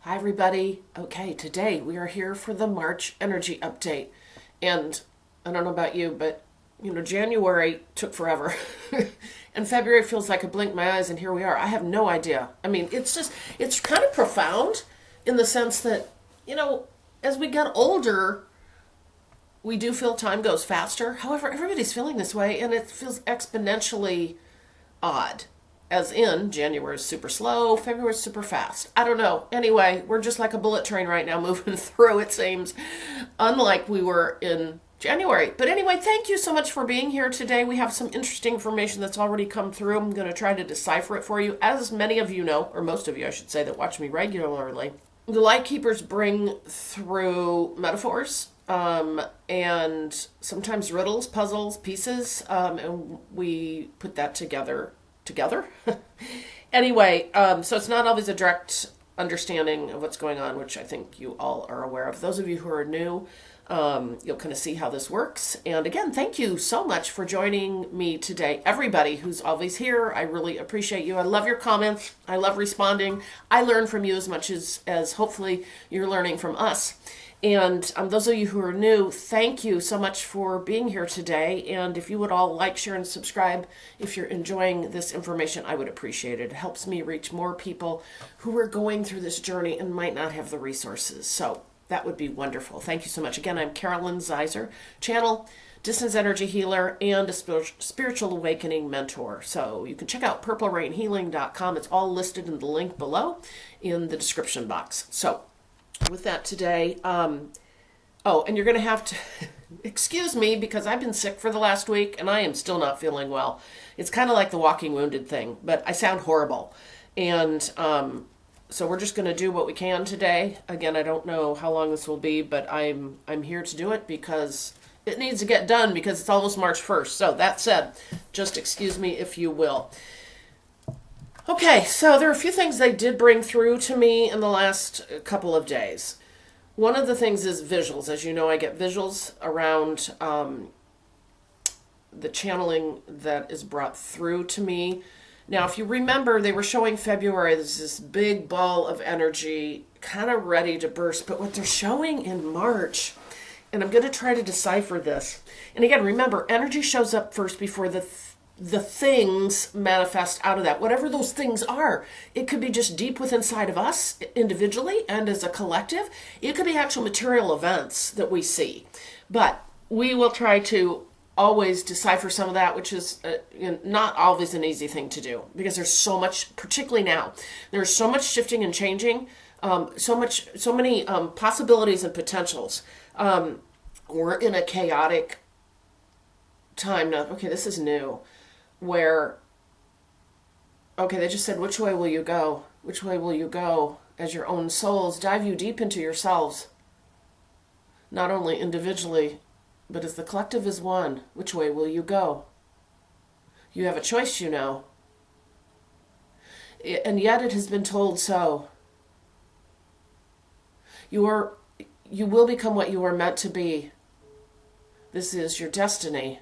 Hi, everybody. Okay, today we are here for the March energy update. And I don't know about you, but January took forever. And February feels like a blink my eyes, and here we are. I have no idea. I mean, it's kind of profound in the sense that, as we get older, we do feel time goes faster. However, everybody's feeling this way, and it feels exponentially odd. As in, January is super slow, February is super fast. I don't know. Anyway, we're just like a bullet train right now moving through, it seems, unlike we were in January. But anyway, thank you so much for being here today. We have some interesting information that's already come through. I'm going to try to decipher it for you. As many of you know, or most of you, I should say, that watch me regularly, the Light Keepers bring through metaphors and sometimes riddles, puzzles, pieces, and we put that together. Anyway, so it's not always a direct understanding of what's going on, which I think you all are aware of. Those of you who are new, you'll kind of see how this works. And again, thank you so much for joining me today. Everybody who's always here, I really appreciate you. I love your comments. I love responding. I learn from you as much as hopefully you're learning from us. And those of you who are new, thank you so much for being here today. And if you would all like, share, and subscribe, if you're enjoying this information, I would appreciate it. It helps me reach more people who are going through this journey and might not have the resources. So that would be wonderful. Thank you so much. Again, I'm Carolyn Zaiser, channel, distance energy healer, and a spiritual awakening mentor. So you can check out purplerainhealing.com. It's all listed in the link below in the description box. So with that today, and you're going to have to excuse me because I've been sick for the last week and I am still not feeling well. It's kind of like the walking wounded thing, but I sound horrible. And so we're just going to do what we can today. Again, I don't know how long this will be, but I'm here to do it because it needs to get done because it's almost March 1st. So that said, just excuse me if you will. Okay, so there are a few things they did bring through to me in the last couple of days. One of the things is visuals. As you know, I get visuals around the channeling that is brought through to me. Now, if you remember, they were showing February, there's this big ball of energy kind of ready to burst. But what they're showing in March, and I'm going to try to decipher this. And again, remember, energy shows up first before the things manifest out of that, whatever those things are. It could be just deep within inside of us individually and as a collective. It could be actual material events that we see. But we will try to always decipher some of that, which is not always an easy thing to do because there's so much, particularly now, there's so much shifting and changing, so many possibilities and potentials. We're in a chaotic time now. Okay, this is new. Where, they just said, which way will you go? Which way will you go as your own souls dive you deep into yourselves? Not only individually, but as the collective is one. Which way will you go? You have a choice, and yet it has been told so. You will become what you are meant to be. This is your destiny.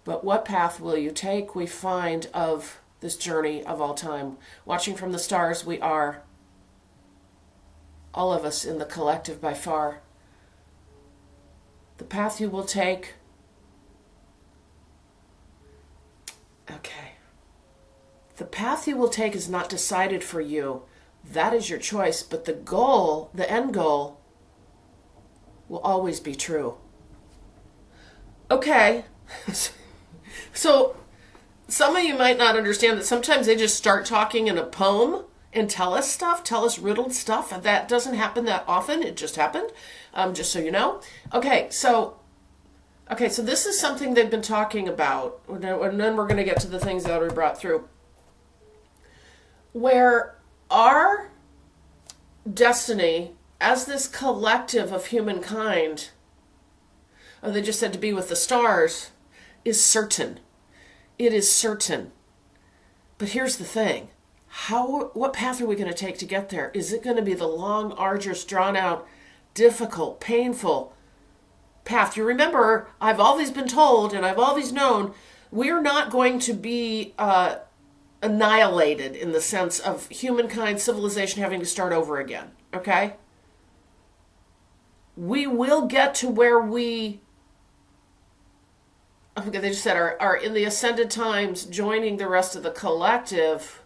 But what path will you take? We find of this journey of all time. Watching from the stars, we are, all of us in the collective by far. The path you will take, the path you will take is not decided for you. That is your choice, but the goal, the end goal, will always be true. Okay. So some of you might not understand that sometimes they just start talking in a poem and tell us riddled stuff. And that doesn't happen that often. It just happened, just so you know. Okay, so this is something they've been talking about. And then we're going to get to the things that we brought through. Where our destiny as this collective of humankind, they just said to be with the stars, is certain. It is certain. But here's the thing. What path are we going to take to get there? Is it going to be the long, arduous, drawn out, difficult, painful path? You remember, I've always been told and I've always known we're not going to be annihilated in the sense of humankind, civilization having to start over again. Okay? We will get to where we, okay, they just said, are in the ascended times joining the rest of the collective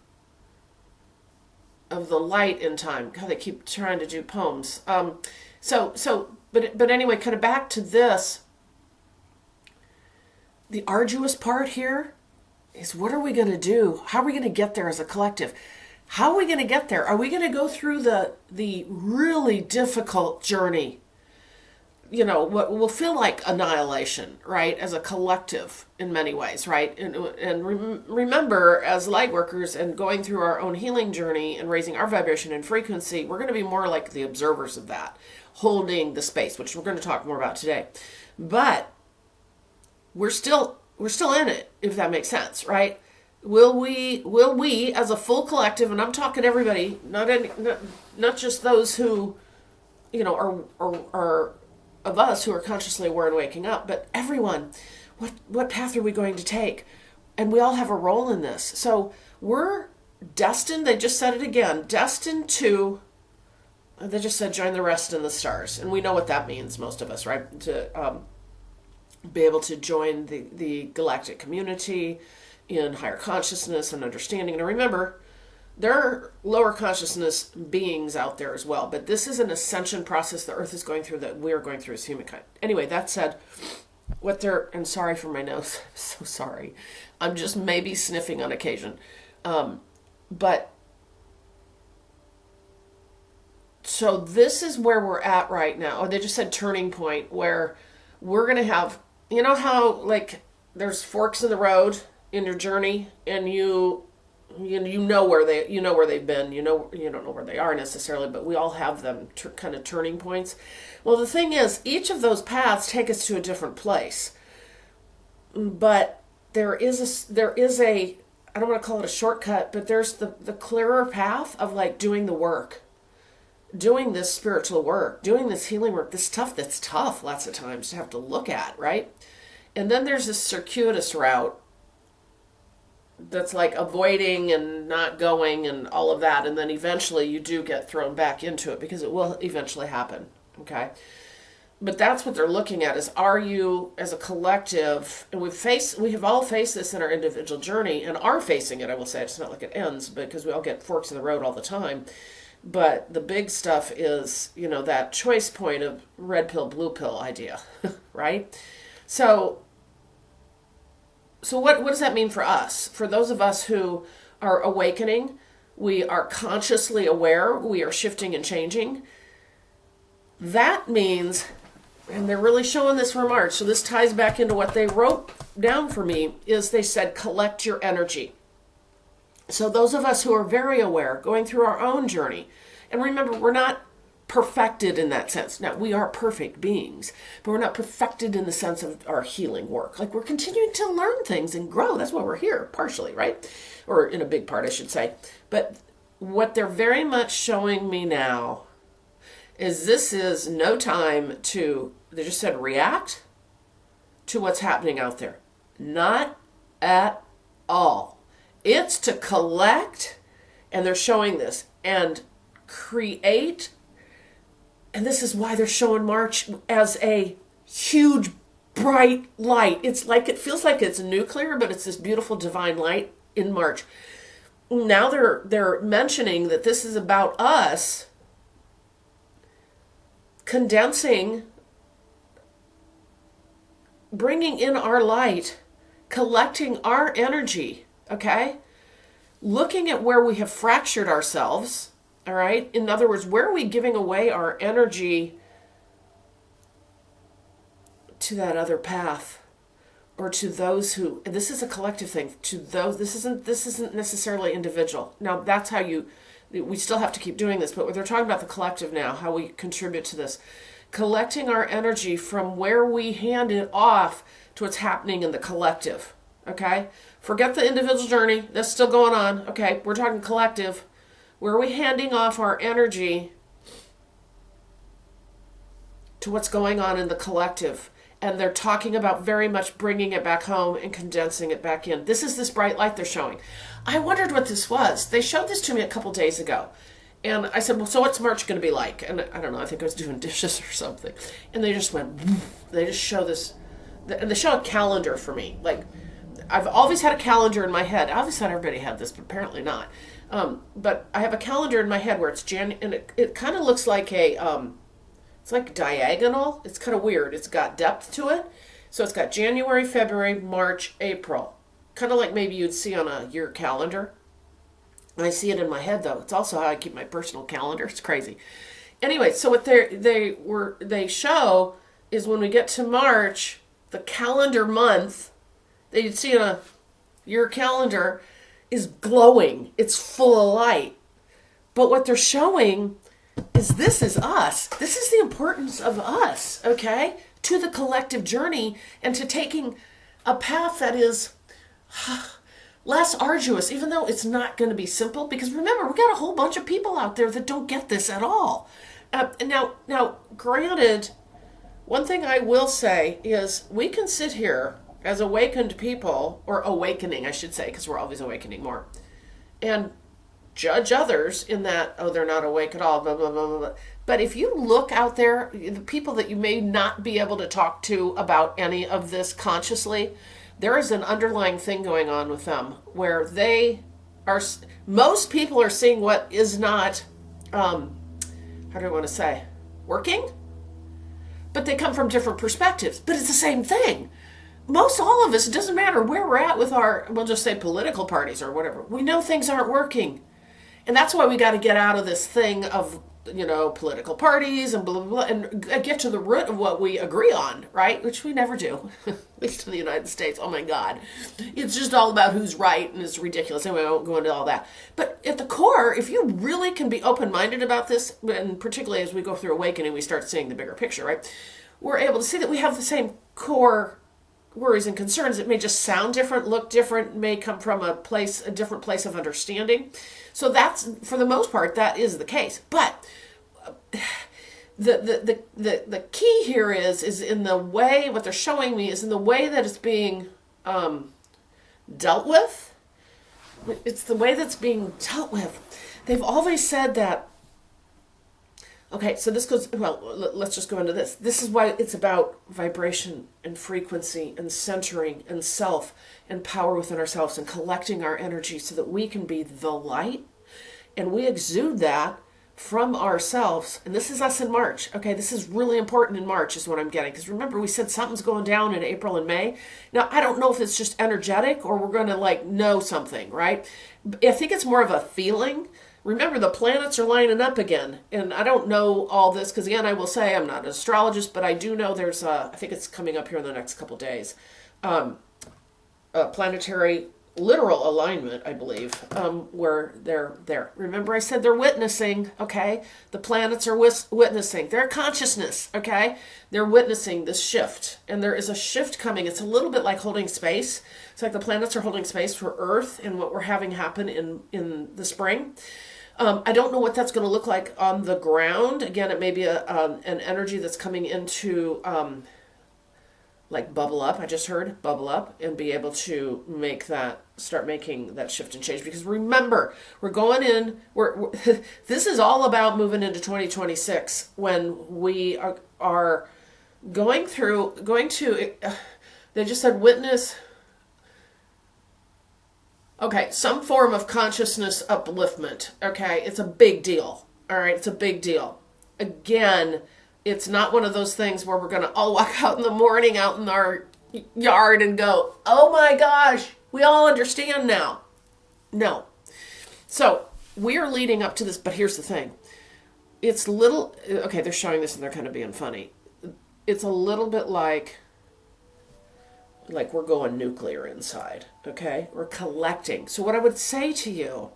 of the light in time. God, they keep trying to do poems. But anyway, kind of back to this. The arduous part here is, what are we going to do? How are we going to get there as a collective? How are we going to get there? Are we going to go through the really difficult journey? What will feel like annihilation, right? As a collective in many ways, right? And remember, as light workers and going through our own healing journey and raising our vibration and frequency, we're going to be more like the observers of that, holding the space, which we're going to talk more about today. But we're still in it, if that makes sense, right? Will we as a full collective, and I'm talking everybody, not just those who, are of us who are consciously aware and waking up, but everyone, what path are we going to take? And we all have a role in this. So we're destined, they just said it again, destined to, they just said join the rest in the stars. And we know what that means, most of us, right? To be able to join the galactic community in higher consciousness and understanding. And remember, there are lower consciousness beings out there as well, but this is an ascension process the Earth is going through that we are going through as humankind. Anyway, that said, and sorry for my nose, I'm so sorry. I'm just maybe sniffing on occasion. But, so this is where we're at right now. Oh, they just said turning point, where we're going to have, you know how, like, there's forks in the road in your journey, and you know where they've been. You don't know where they are necessarily, but we all have them kind of turning points. Well, the thing is, each of those paths take us to a different place. But there is a I don't want to call it a shortcut, but there's the clearer path of, like, doing the work, doing this spiritual work, doing this healing work, this stuff that's tough lots of times to have to look at, right? And then there's this circuitous route that's like avoiding and not going and all of that, and then eventually you do get thrown back into it, because it will eventually happen, okay? But that's what they're looking at, is, are you as a collective, and we have all faced this in our individual journey, and are facing it, I will say. It's not like it ends, because we all get forks in the road all the time. But the big stuff is, that choice point of red pill, blue pill idea, right? So what does that mean for us? For those of us who are awakening, we are consciously aware, we are shifting and changing. That means, and they're really showing this for March, so this ties back into what they wrote down for me, is they said, collect your energy. So those of us who are very aware, going through our own journey, and remember, we're not perfected in that sense. Now, we are perfect beings, but we're not perfected in the sense of our healing work. Like, we're continuing to learn things and grow. That's why we're here, partially, right? Or in a big part, I should say. But what they're very much showing me now is this is no time to, they just said, react to what's happening out there. Not at all. It's to collect, and they're showing this, and create. And this is why they're showing March as a huge, bright light. It's like, it feels like it's nuclear, but it's this beautiful divine light in March. Now they're mentioning that this is about us condensing, bringing in our light, collecting our energy, okay? Looking at where we have fractured ourselves, all right? In other words, where are we giving away our energy to that other path, or to those who, and this is a collective thing, to those, this isn't necessarily individual. Now, that's how we still have to keep doing this, but they're talking about the collective now, how we contribute to this. Collecting our energy from where we hand it off to what's happening in the collective, okay? Forget the individual journey. That's still going on, okay? We're talking collective. Where are we handing off our energy to what's going on in the collective? And they're talking about very much bringing it back home and condensing it back in. This is this bright light they're showing. I wondered what this was. They showed this to me a couple days ago. And I said, well, so what's March going to be like? And I don't know, I think I was doing dishes or something. And they just went, they just show this, and they show a calendar for me. Like, I've always had a calendar in my head. I always thought everybody had this, but apparently not. But I have a calendar in my head where it's and it kind of looks like it's like diagonal. It's kind of weird. It's got depth to it. So it's got January, February, March, April. Kind of like maybe you'd see on a year calendar. I see it in my head, though. It's also how I keep my personal calendar. It's crazy. Anyway, so what they show is when we get to March, the calendar month that you'd see in a year calendar is glowing. It's full of light. But what they're showing is this is us. This is the importance of us, okay? To the collective journey and to taking a path that is less arduous, even though it's not going to be simple. Because remember, we got a whole bunch of people out there that don't get this at all. Now, granted, one thing I will say is we can sit here as awakened people, or awakening, I should say, because we're always awakening more, and judge others in that, oh, they're not awake at all, blah, blah, blah, blah, blah. But if you look out there, the people that you may not be able to talk to about any of this consciously, there is an underlying thing going on with them where most people are seeing what is not, how do I want to say, working? But they come from different perspectives, but it's the same thing. Most all of us, it doesn't matter where we're at with our, we'll just say political parties or whatever, we know things aren't working. And that's why we got to get out of this thing of, political parties and blah, blah, blah, and get to the root of what we agree on, right? Which we never do, at least in the United States. Oh my God. It's just all about who's right, and it's ridiculous. Anyway, I won't go into all that. But at the core, if you really can be open-minded about this, and particularly as we go through awakening, we start seeing the bigger picture, right? We're able to see that we have the same core worries and concerns. It may just sound different, look different, may come from a different place of understanding. So that's, for the most part, that is the case. But the key here is in the way, what they're showing me is in the way that it's being dealt with. It's the way that's being dealt with. They've always said that. Okay, so this goes, well, let's just go into this. This is why it's about vibration and frequency and centering and self and power within ourselves and collecting our energy so that we can be the light. And we exude that from ourselves. And this is us in March. Okay, this is really important in March is what I'm getting. Because remember, we said something's going down in April and May. Now, I don't know if it's just energetic or we're going to know something, right? I think it's more of a feeling. Remember, the planets are lining up again. And I don't know all this because, again, I will say I'm not an astrologist, but I do know there's, I think it's coming up here in the next couple days, a planetary literal alignment, I believe, where they're there. Remember, I said they're witnessing, okay? The planets are witnessing. Their consciousness, okay? They're witnessing this shift. And there is a shift coming. It's a little bit like holding space. It's like the planets are holding space for Earth and what we're having happen in the spring. I don't know what that's going to look like on the ground. Again, it may be an energy that's coming into bubble up. I just heard bubble up and be able to start making that shift and change. Because remember, we're going in. This is all about moving into 2026 when we are going to. They just said witness. Okay, some form of consciousness upliftment. Okay, it's a big deal. All right, it's a big deal. Again, it's not one of those things where we're going to all walk out in the morning out in our yard and go, oh my gosh, we all understand now. No. So we are leading up to this, but here's the thing. It's okay, they're showing this and they're kind of being funny. It's a little bit like we're going nuclear inside, okay? We're collecting. So what I would say to you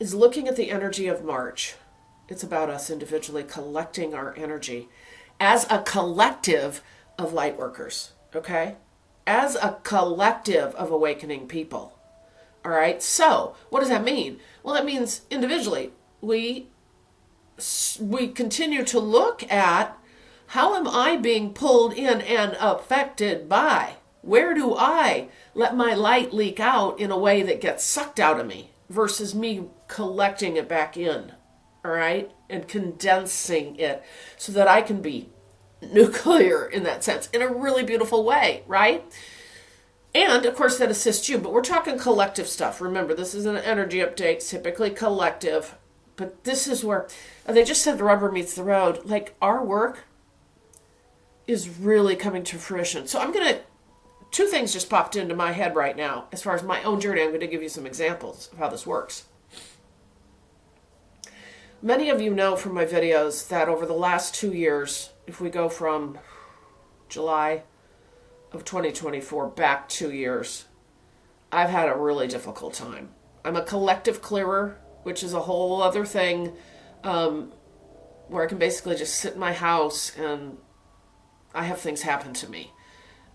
is looking at the energy of March. It's about us individually collecting our energy as a collective of light workers, okay? As a collective of awakening people, all right? So what does that mean? Well, that means individually, we continue to look at how am I being pulled in and affected by Where do I let my light leak out in a way that gets sucked out of me versus me collecting it back in, all right, and condensing it so that I can be nuclear in that sense in a really beautiful way, right? And of course that assists you, but we're talking collective stuff. Remember, this is an energy update, typically collective, but this is where they just said the rubber meets the road. Like, our work is really coming to fruition. So two things just popped into my head right now. As far as my own journey, I'm going to give you some examples of how this works. Many of you know from my videos that over the last 2 years, if we go from July of 2024 back 2 years, I've had a really difficult time. I'm a collective clearer, which is a whole other thing, where I can basically just sit in my house and I have things happen to me.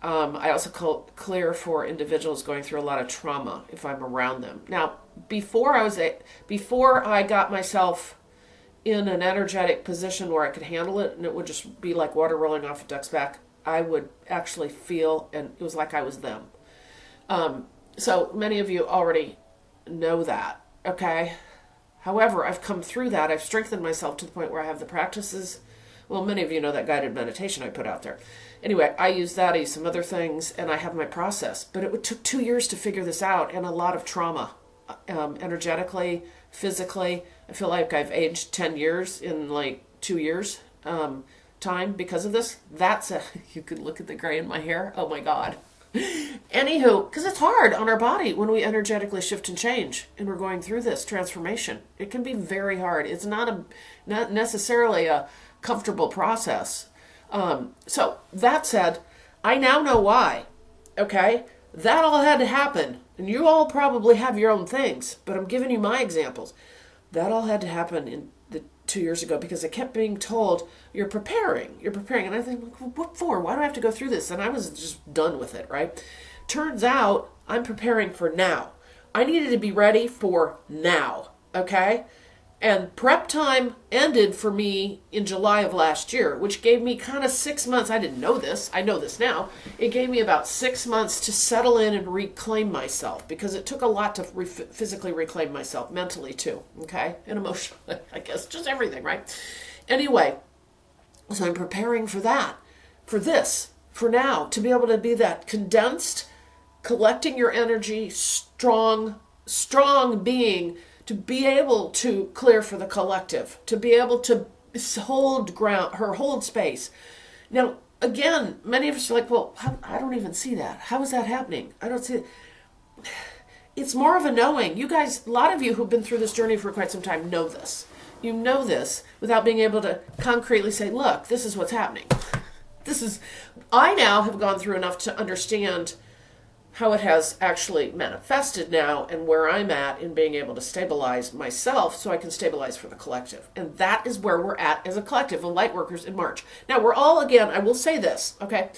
I also clear for individuals going through a lot of trauma if I'm around them. Now, before I got myself in an energetic position where I could handle it and it would just be like water rolling off a duck's back, I would actually feel, and it was like I was them. So many of you already know that, okay? However, I've come through that. I've strengthened myself to the point where I have the practices. Well, many of you know that guided meditation I put out there. Anyway, I use that, I use some other things, and I have my process. But it took 2 years to figure this out, and a lot of trauma, energetically, physically. I feel like I've aged 10 years in like 2 years time because of this. You could look at the gray in my hair. Oh my God. Anywho, because it's hard on our body when we energetically shift and change, and we're going through this transformation. It can be very hard. It's not necessarily a comfortable process. So that said, I now know why. Okay, that all had to happen, and you all probably have your own things, but I'm giving you my examples. That all had to happen in the 2 years ago because I kept being told, you're preparing, and I think, what for? Why do I have to go through this? And I was just done with it, right? Turns out I'm preparing for now. I needed to be ready for now, okay? And prep time ended for me in July of last year, which gave me kind of 6 months. I didn't know this. I know this now. It gave me about 6 months to settle in and reclaim myself, because it took a lot to physically reclaim myself, mentally too, okay? And emotionally, I guess, just everything, right? Anyway, so I'm preparing for that, for this, for now, to be able to be that condensed, collecting your energy, strong being, to be able to clear for the collective, to be able to hold ground, hold space. Now, again, many of us are like, well, I don't even see that. How is that happening? I don't see it. It's more of a knowing. You guys, a lot of you who've been through this journey for quite some time know this. You know this without being able to concretely say, look, this is what's happening. I now have gone through enough to understand how it has actually manifested now and where I'm at in being able to stabilize myself so I can stabilize for the collective. And that is where we're at as a collective of Lightworkers in March. Now, we're all, again, I will say this, okay?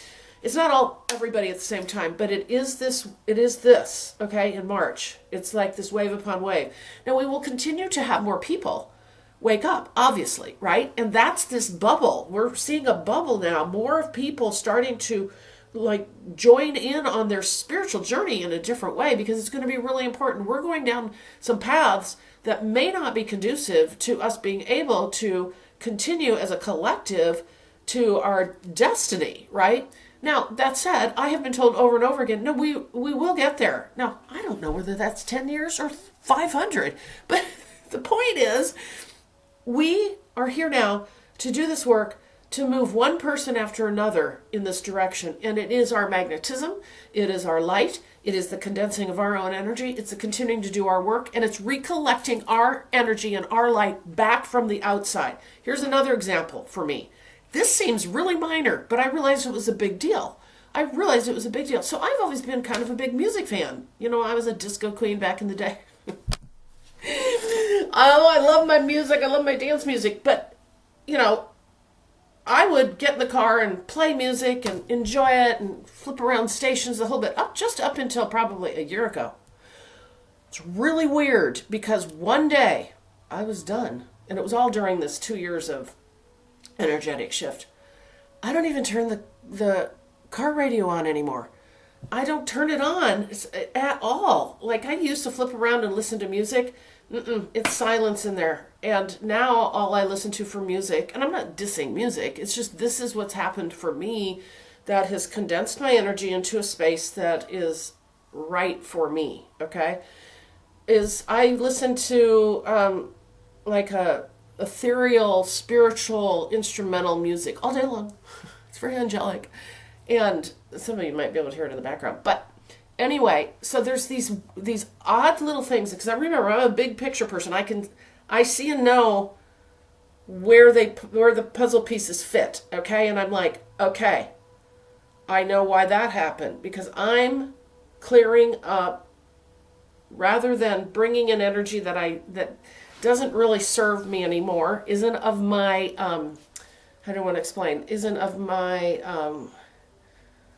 It's not all everybody at the same time, but it is this, okay, in March. It's like this wave upon wave. Now, we will continue to have more people wake up, obviously, right? And that's this bubble. We're seeing a bubble now, more of people starting to like join in on their spiritual journey in a different way, because it's going to be really important. We're going down some paths that may not be conducive to us being able to continue as a collective to our destiny, right? Now, that said, I have been told over and over again, no, we will get there. Now, I don't know whether that's 10 years or 500, but the point is, we are here now to do this work, to move one person after another in this direction. And it is our magnetism, it is our light, it is the condensing of our own energy, it's the continuing to do our work, and it's recollecting our energy and our light back from the outside. Here's another example for me. This seems really minor, but I realized it was a big deal. So I've always been kind of a big music fan. You know, I was a disco queen back in the day. Oh, I love my music, I love my dance music, but, you know, I would get in the car and play music and enjoy it and flip around stations a whole bit, just up until probably a year ago. It's really weird because one day I was done, and it was all during this 2 years of energetic shift. I don't even turn the car radio on anymore. I don't turn it on at all. Like I used to flip around and listen to music. It's silence in there. And now all I listen to for music, and I'm not dissing music, it's just this is what's happened for me that has condensed my energy into a space that is right for me, okay? Is I listen to like a ethereal, spiritual, instrumental music all day long. It's very angelic. And some of you might be able to hear it in the background. But anyway, so there's these odd little things because I remember I'm a big picture person. I see and know where the puzzle pieces fit, okay? And I'm like, okay, I know why that happened because I'm clearing up rather than bringing in energy that doesn't really serve me anymore, isn't of my how do I want to explain? Isn't of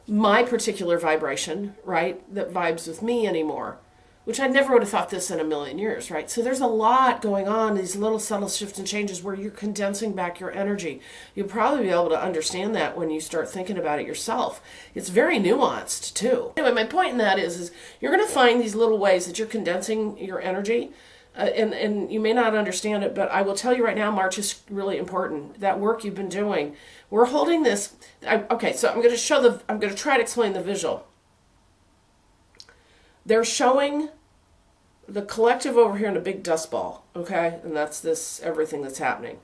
my particular vibration, right? That vibes with me anymore, which I never would have thought this in a million years, right? So there's a lot going on, these little subtle shifts and changes where you're condensing back your energy. You'll probably be able to understand that when you start thinking about it yourself. It's very nuanced too. Anyway, my point in that is you're going to find these little ways that you're condensing your energy. And you may not understand it, but I will tell you right now, March is really important. That work you've been doing, we're holding this. Okay, so I'm going to try to explain the visual. They're showing the collective over here in a big dust ball, okay? And that's everything that's happening.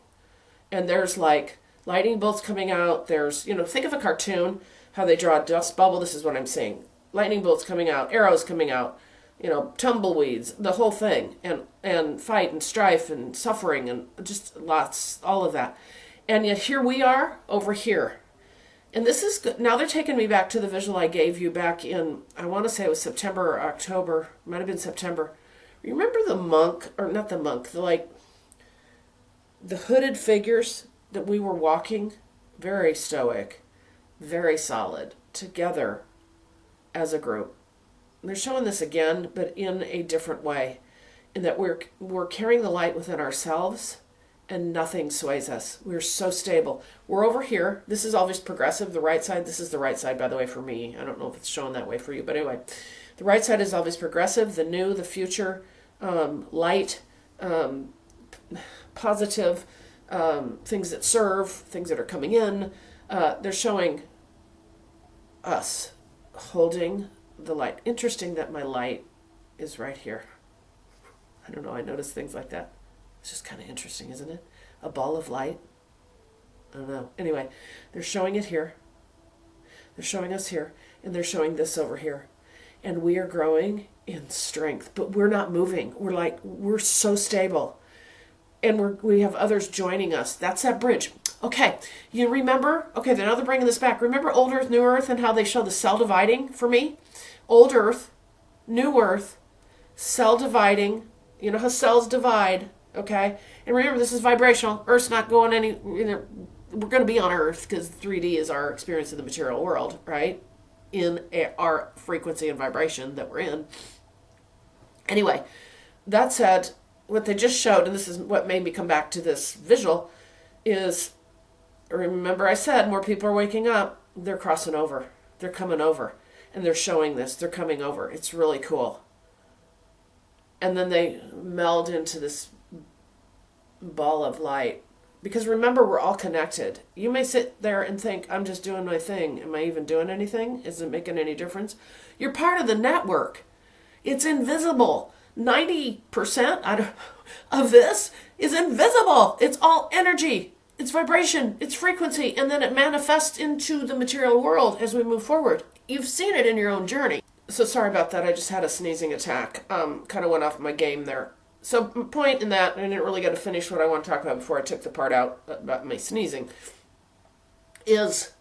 And there's like lightning bolts coming out. There's, think of a cartoon, how they draw a dust bubble. This is what I'm seeing. Lightning bolts coming out, arrows coming out. Tumbleweeds, the whole thing, and fight and strife and suffering and just lots, all of that. And yet here we are over here. And this is good. Now they're taking me back to the visual I gave you back in, I want to say it was September or October, might have been September. Remember the monk, or not the monk, the hooded figures that we were walking? Very stoic, very solid, together as a group. They're showing this again, but in a different way, in that we're carrying the light within ourselves, and nothing sways us. We're so stable. We're over here. This is always progressive. The right side. This is the right side, by the way, for me. I don't know if it's showing that way for you, but anyway, the right side is always progressive. The new, the future, light, positive, things that serve, things that are coming in. They're showing us holding the light. Interesting that my light is right here. I don't know, I notice things like that. It's just kind of interesting, isn't it? A ball of light. I don't know. Anyway, they're showing it here. They're showing us here. And they're showing this over here. And we are growing in strength. But we're not moving. We're so stable. And we have others joining us. That's that bridge. Okay, you remember? Okay, now they're bringing this back. Remember Old Earth, New Earth, and how they show the cell dividing for me? Old Earth, New Earth, cell dividing. You know how cells divide, okay? And remember, this is vibrational. Earth's not going we're going to be on Earth because 3D is our experience of the material world, right? In our frequency and vibration that we're in. Anyway, that said, what they just showed, and this is what made me come back to this visual, is, remember I said more people are waking up. They're crossing over. They're coming over. And they're showing this. They're coming over. It's really cool. And then they meld into this ball of light. Because remember, we're all connected. You may sit there and think, I'm just doing my thing. Am I even doing anything? Is it making any difference? You're part of the network. It's invisible. 90% of this is invisible. It's all energy. It's vibration. It's frequency. And then it manifests into the material world as we move forward. You've seen it in your own journey. So sorry about that. I just had a sneezing attack. Kind of went off my game there. So point in that, I didn't really get to finish what I want to talk about before I took the part out about my sneezing, is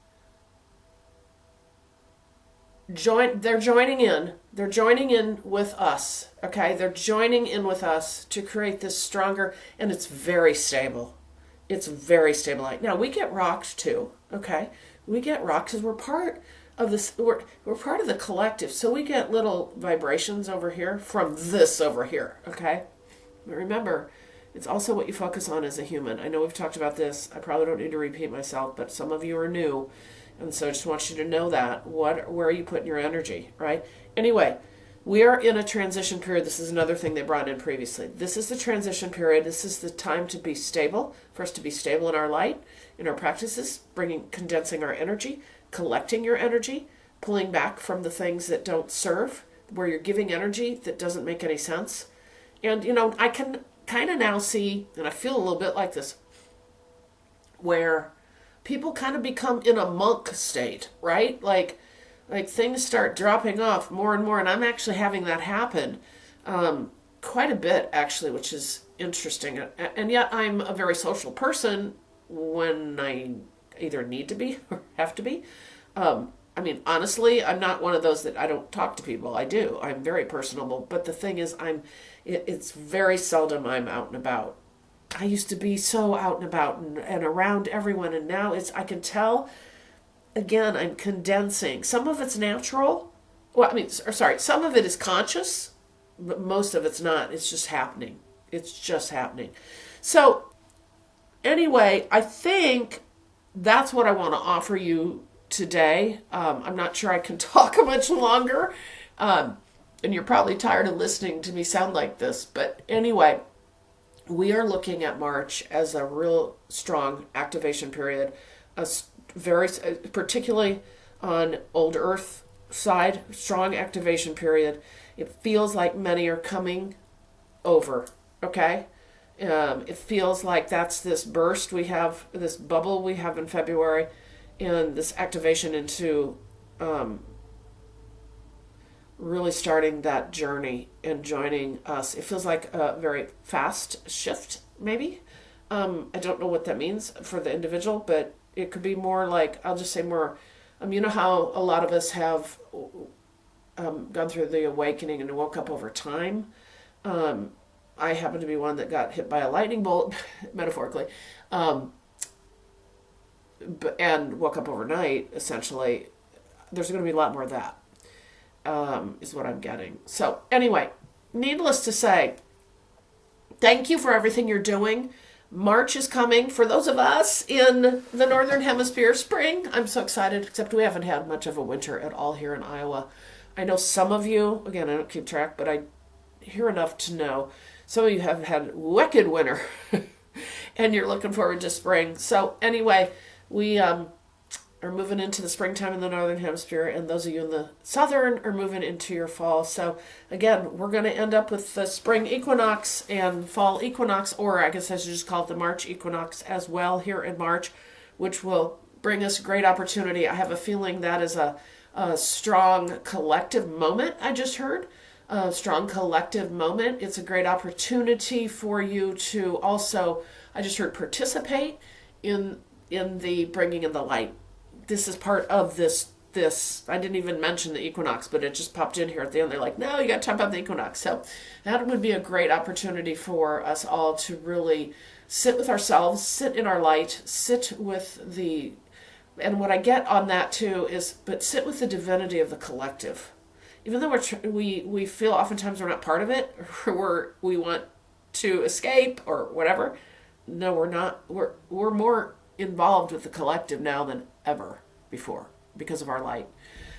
they're joining in. They're joining in with us, okay? They're joining in with us to create this stronger, and it's very stable. It's very stable light. Now, we get rocked too, okay? We get rocked because we're part of this, we're part of the collective, so we get little vibrations over here from this over here, okay? But remember, it's also what you focus on as a human. I know we've talked about this. I probably don't need to repeat myself, but some of you are new. And so I just want you to know that. Where are you putting your energy, right? Anyway, we are in a transition period. This is another thing they brought in previously. This is the transition period. This is the time to be stable, for us to be stable in our light, in our practices, condensing our energy, collecting your energy, pulling back from the things that don't serve, where you're giving energy that doesn't make any sense. And, I can kind of now see, and I feel a little bit like this, where people kind of become in a monk state, right? Like things start dropping off more and more, and I'm actually having that happen quite a bit, actually, which is interesting. And yet I'm a very social person when I either need to be or have to be. Honestly, I'm not one of those that I don't talk to people. I do. I'm very personable. But the thing is, it's very seldom I'm out and about. I used to be so out and about and around everyone, and now I can tell, again, I'm condensing. Some of it's natural. Some of it is conscious, but most of it's not. It's just happening. It's just happening. So, anyway, I think that's what I want to offer you today. I'm not sure I can talk much longer, and you're probably tired of listening to me sound like this, but anyway, we are looking at March as a real strong activation period, particularly on Old Earth side, strong activation period. It feels like many are coming over, okay? It feels like that's this burst we have, this bubble we have in February, and this activation into really starting that journey and joining us. It feels like a very fast shift, maybe. I don't know what that means for the individual, but it could be more like, I'll just say more, you know how a lot of us have gone through the awakening and woke up over time. I happen to be one that got hit by a lightning bolt, metaphorically, and woke up overnight, essentially. There's going to be a lot more of that. Is what I'm getting. So anyway, needless to say, thank you for everything you're doing. March is coming. For those of us in the Northern Hemisphere, spring, I'm so excited, except we haven't had much of a winter at all here in Iowa. I know some of you, again, I don't keep track, but I hear enough to know some of you have had wicked winter and you're looking forward to spring. So anyway, we are moving into the springtime in the Northern Hemisphere, and those of you in the Southern are moving into your fall. So again, we're going to end up with the spring equinox and fall equinox, or I guess I should just call it the March equinox as well here in March, which will bring us great opportunity. I have a feeling that is a strong collective moment. I just heard a strong collective moment. It's a great opportunity for you to also, I just heard, participate in the bringing in the light. This is part of this. I didn't even mention the equinox, but it just popped in here at the end. They're like, no, you got to talk about the equinox. So that would be a great opportunity for us all to really sit with ourselves, sit in our light, sit with and what I get on that too is, but sit with the divinity of the collective. Even though we feel oftentimes we're not part of it, or we want to escape or whatever. No, we're not. We're more involved with the collective now than ever before because of our light.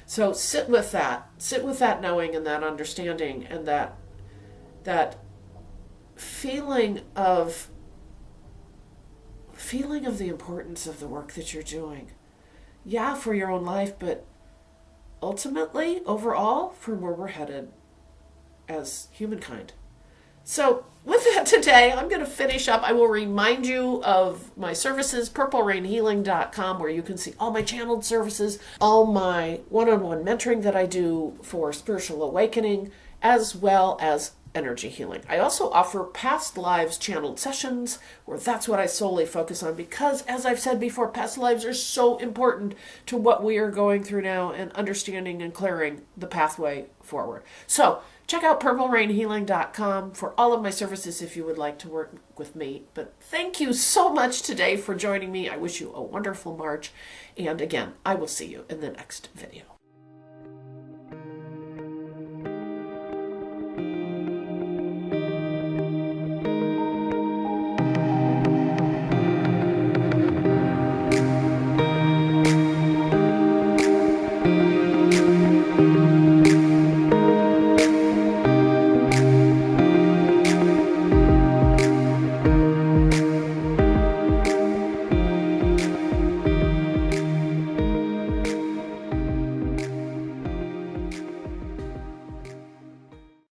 So sit with that knowing and that understanding and that feeling of the importance of the work that you're doing. Yeah, for your own life, but ultimately, overall, for where we're headed as humankind. So with that today, I'm going to finish up. I will remind you of my services, purplerainhealing.com, where you can see all my channeled services, all my one-on-one mentoring that I do for spiritual awakening, as well as energy healing. I also offer past lives channeled sessions, where that's what I solely focus on, because, as I've said before, past lives are so important to what we are going through now and understanding and clearing the pathway forward. So check out purplerainhealing.com for all of my services if you would like to work with me. But thank you so much today for joining me. I wish you a wonderful March. And again, I will see you in the next video.